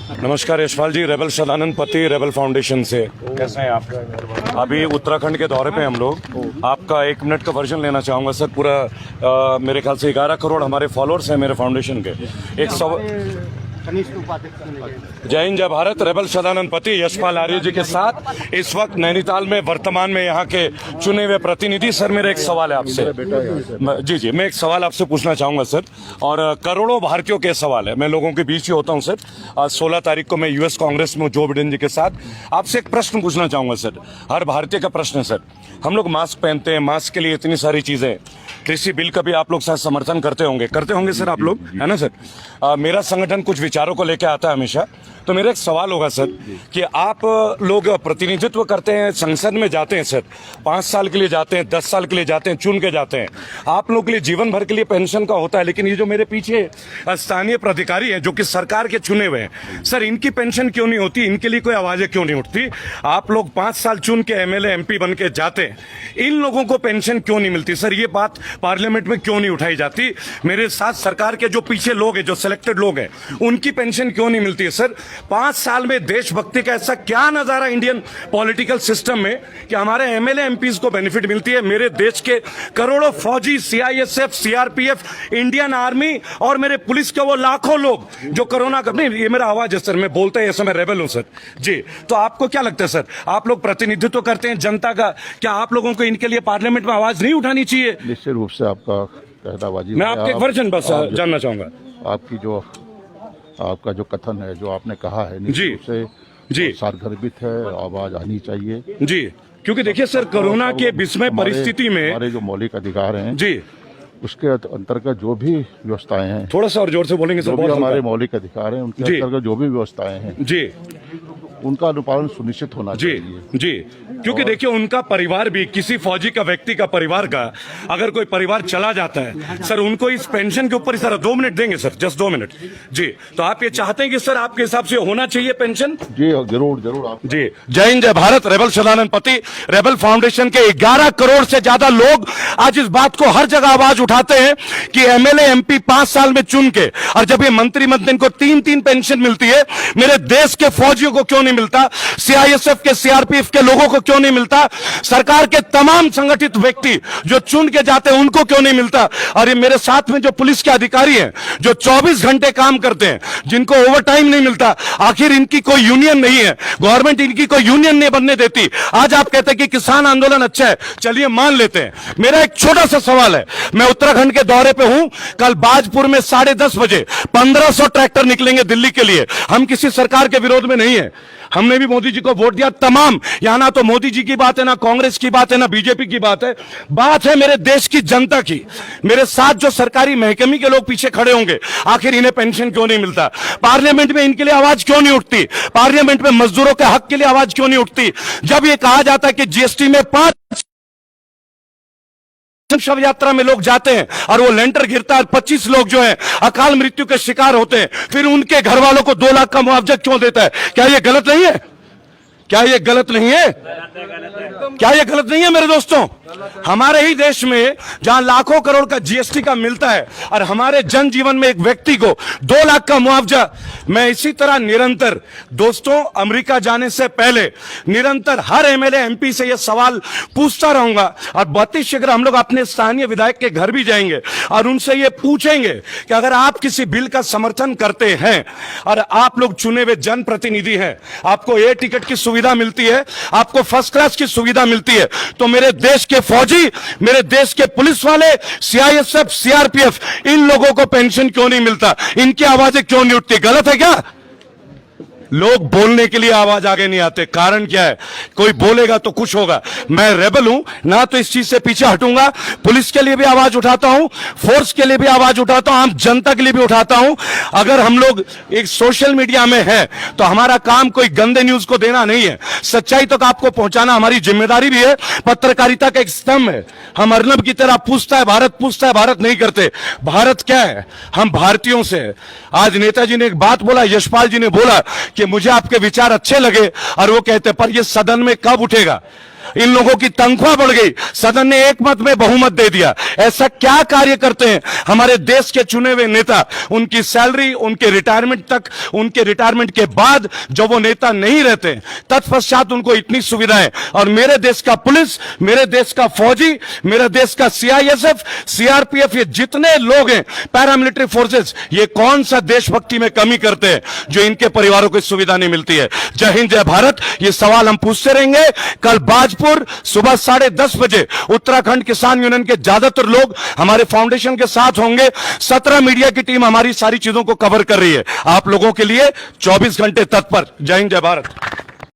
नमस्कार यशपाल जी, रेबल सदानंद पति, rebel foundation से। कैसे हैं आप? अभी उत्तराखंड के दौरे पे हम लोग। आपका 1 मिनट का वर्जन लेना चाहूँगा सर। पूरा मेरे ख्याल से 11 करोड़ हमारे फॉलोअर्स हैं मेरे फाउंडेशन के। जय हिंद जय भारत। रेबल सदानंद पति यशपाल आर्य जी के साथ इस वक्त नैनीताल में वर्तमान में यहाँ के चुने हुए प्रतिनिधि। सर मेरा एक सवाल है आपसे। जी, मैं एक सवाल आपसे पूछना चाहूंगा सर, और करोड़ों भारतीयों के सवाल है। मैं लोगों के बीच ही होता हूं सर। आज 16 तारीख को मैं यूएस कांग्रेस में जो बिडेन जी के साथ आपसे एक प्रश्न पूछना चाहूंगा सर। हर भारतीय का प्रश्न है सर। हम लोग मास्क पहनते हैं, मास्क के लिए इतनी सारी चीजें। कृषि बिल का भी आप लोग शायद समर्थन करते होंगे सर, आप लोग, है ना सर। मेरा संगठन कुछ विचारों को लेकर आता है हमेशा। तो मेरा एक सवाल होगा सर कि आप लोग प्रतिनिधित्व करते हैं, संसद में जाते हैं सर, 5 साल के लिए जाते हैं, 10 साल के लिए जाते हैं, चुन के जाते हैं। आप लोग के लिए जीवन भर के लिए पेंशन का होता है, लेकिन ये जो मेरे पीछे स्थानीय प्राधिकारी हैं जो कि सरकार के चुने हुए हैं सर, इनकी पेंशन क्यों नहीं होती? इनके लिए कोई आवाजें क्यों नहीं उठती? आप लोग 5 साल चुन के एमएलए एमपी बन के जाते हैं, इन लोगों को पेंशन क्यों नहीं मिलती सर? ये बात पार्लियामेंट में क्यों नहीं उठाई जाती? मेरे साथ सरकार के जो पीछे लोग हैं, जो सिलेक्टेड लोग हैं, उनकी पेंशन क्यों नहीं मिलती है सर? 5 साल में देशभक्ति का ऐसा क्या नजारा इंडियन पॉलिटिकल सिस्टम में कि हमारे एमएलए एमपीज को बेनिफिट मिलती है? मेरे देश के करोड़ों फौजी, सीआईएसएफ, सीआरपीएफ, इंडियन आर्मी और मेरे पुलिस के वो लाखों लोग जो कोरोना का, नहीं ये मेरा आवाज है सर, मैं बोलता है ऐसा, मैं रेबल हूं सर जी। तो आपको क्या लगता है सर, आप लोग प्रतिनिधित्व करते हैं जनता का, क्या आप लोगों को इनके लिए पार्लियामेंट में आवाज नहीं उठानी चाहिए? निश्चित रूप से आपका कहना वाजिब। मैं आपके एक वर्जन बस जानना चाहूंगा। आपका जो कथन है, जो आपने कहा है, निश्चित रूप से जी सारगर्भित है, आवाज आनी चाहिए जी। क्योंकि देखिए सर, कोरोना के विस्मय परिस्थिति में हमारे जो मौलिक अधिकार हैं जी, उसके अंतर्गत जो भी व्यवस्थाएं हैं, थोड़ा सा और जोर से बोलेंगे सर। जो भी हमारे मौलिक अधिकार हैं उनके अंतर्गत जो भी व्यवस्थाएं हैं जी, उनका अनुपालन सुनिश्चित होना चाहिए जी। क्योंकि देखिए, उनका परिवार भी, किसी फौजी का व्यक्ति का परिवार का अगर कोई परिवार चला जाता है सर, उनको इस पेंशन के ऊपर ही सर 2 मिनट देंगे सर, जस्ट 2 मिनट जी। तो आप ये चाहते हैं कि सर आपके हिसाब से होना चाहिए पेंशन? जी जरूर आप जी। जय हिंद जय भारत। रेबल सदानंद पति, रेबल फाउंडेशन के 11 करोड़ से ज्यादा लोग आज इस बात को हर जगह आवाज उठाते हैं कि एमएलए एमपी 5 साल में चुन के, और जब ये मंत्रिमंडल इनको 3-3 पेंशन मिलती है, मेरे देश के फौजियों को क्यों नहीं मिलता? सीआईएसएफ के, सीआरपीएफ के लोगों को क्यों नहीं मिलता? सरकार के तमाम संगठित व्यक्ति जो चुन के जाते हैं उनको क्यों नहीं मिलता? और ये मेरे साथ में जो पुलिस के अधिकारी हैं जो 24 घंटे काम करते हैं, जिनको ओवर टाइम नहीं मिलता, आखिर इनकी कोई यूनियन नहीं है, गवर्नमेंट इनकी कोई यूनियन नहीं बनने देती। आज आप कहते हैं कि किसान आंदोलन अच्छा है, चलिए मान लेते हैं। मेरा एक छोटा सा सवाल है, मैं उत्तराखंड के दौरे पे हूं, कल बाजपुर में 10:30 बजे 1500 ट्रैक्टर निकलेंगे दिल्ली के लिए। हम किसी सरकार के विरोध में नहीं है, हमने भी मोदी जी को वोट दिया तमाम। यहां ना तो मोदी जी की बात है, ना कांग्रेस की बात है, ना बीजेपी की बात है मेरे देश की जनता की। मेरे साथ जो सरकारी महकमे के लोग पीछे खड़े होंगे, आखिर इन्हें पेंशन क्यों नहीं मिलता? पार्लियामेंट में इनके लिए आवाज क्यों नहीं उठती? पार्लियामेंट में मजदूरों के हक के लिए आवाज क्यों नहीं उठती? जब ये कहा जाता है कि जीएसटी में 5 शव यात्रा में लोग जाते हैं और वो लेंटर गिरता है, 25 लोग जो है अकाल मृत्यु के शिकार होते हैं, फिर उनके घर वालों को 2 लाख का मुआवजा क्यों देता है? क्या ये गलत नहीं है? क्या ये गलत नहीं है? क्या ये गलत नहीं है मेरे दोस्तों? हमारे ही देश में जहां लाखों करोड़ का जीएसटी का मिलता है और हमारे जनजीवन में एक व्यक्ति को 2 लाख का मुआवजा, मैं इसी तरह निरंतर दोस्तों अमेरिका जाने से पहले निरंतर हर एमएलए एमपी से यह सवाल पूछता रहूंगा। और बहुत शीघ्र हम लोग अपने स्थानीय विधायक के घर भी जाएंगे और उनसे ये पूछेंगे कि अगर आप किसी बिल का समर्थन करते हैं और आप लोग चुने हुए जनप्रतिनिधि हैं, आपको एयर टिकट की सुविधा मिलती है, आपको फर्स्ट क्लास की सुविधा मिलती है, तो मेरे देश के फौजी, मेरे देश के पुलिस वाले, सीआईएसएफ, सीआरपीएफ, इन लोगों को पेंशन क्यों नहीं मिलता? इनकी आवाजें क्यों नहीं उठती? गलत है क्या? लोग बोलने के लिए आवाज आगे नहीं आते, कारण क्या है? कोई बोलेगा तो कुछ होगा। मैं रेबल हूं ना, तो इस चीज से पीछे हटूंगा। पुलिस के लिए भी आवाज उठाता हूं, फोर्स के लिए भी आवाज उठाता हूं, आम जनता के लिए भी उठाता हूं। अगर हम लोग एक सोशल मीडिया में हैं तो हमारा काम कोई गंदे न्यूज को देना नहीं है, सच्चाई तक आपको पहुंचाना हमारी जिम्मेदारी भी है। पत्रकारिता का एक स्तंभ है। हम अर्नब की तरह पूछता है भारत नहीं करते। भारत क्या है? हम भारतीयों से। आज नेताजी ने एक बात बोला, यशपाल जी ने बोला कि मुझे आपके विचार अच्छे लगे, और वो कहते पर ये सदन में कब उठेगा? इन लोगों की तनख्वाह बढ़ गई, सदन ने एक मत में बहुमत दे दिया। ऐसा क्या कार्य करते हैं हमारे देश के चुने हुए नेता? उनकी सैलरी, उनके रिटायरमेंट तक, उनके रिटायरमेंट के बाद जब वो नेता नहीं रहते, तत्पश्चात उनको इतनी सुविधाएं। और मेरे देश का पुलिस, मेरे देश का फौजी, मेरे देश का सीआईएसएफ, सीआरपीएफ, ये जितने लोग हैं पैरामिलिट्री फोर्सेस, ये कौन सा देशभक्ति में कमी करते हैं जो इनके परिवारों को सुविधा नहीं मिलती है? जय हिंद, जय भारत। ये सवाल हम पूछते रहेंगे। कल बाजपुर सुबह 10:30 बजे उत्तराखंड किसान यूनियन के ज्यादातर लोग हमारे फाउंडेशन के साथ होंगे। 17 मीडिया की टीम हमारी सारी चीजों को कवर कर रही है, आप लोगों के लिए 24 घंटे तत्पर। जय हिंद, जय भारत।